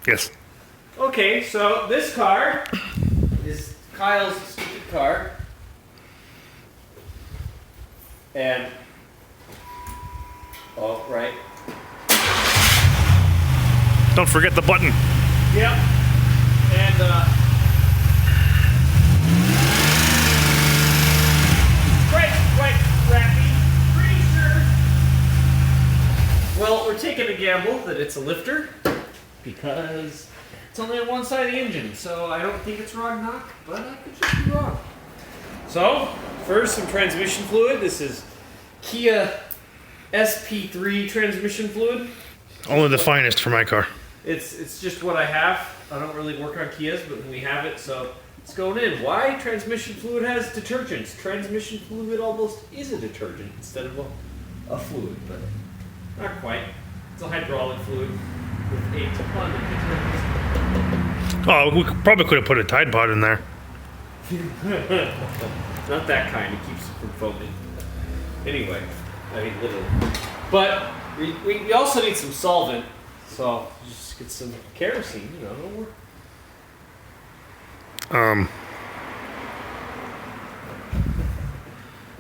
Yes. Okay, so this car is Kyle's stupid car. And, oh, right. Don't forget the button. Yep. And, quite crappy. Pretty sure. Well, we're taking a gamble that it's a lifter because it's only on one side of the engine, so I don't think it's Redneck, but I could just be wrong. So, first, some transmission fluid. This is Kia SP3 transmission fluid. Only the finest for my car. It's just what I have. I don't really work on Kias, but we have it, so it's going in. Why? Transmission fluid has detergents. Transmission fluid almost is a detergent instead of a fluid, but not quite. It's a hydraulic fluid with a ton of detergents. Oh, we probably could have put a Tide Pod in there. Not that kind. It keeps it from foaming. Anyway, I mean literally. But we also need some solvent, so just get some kerosene. You know.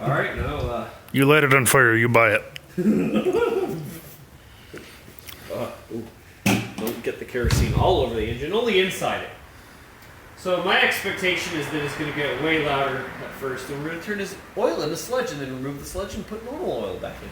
All right, now. You light it on fire, you buy it. Don't get the kerosene all over the engine, only inside it. So my expectation is that it's going to get way louder at first, and we're going to turn this oil into sludge, and then remove the sludge and put normal oil back in.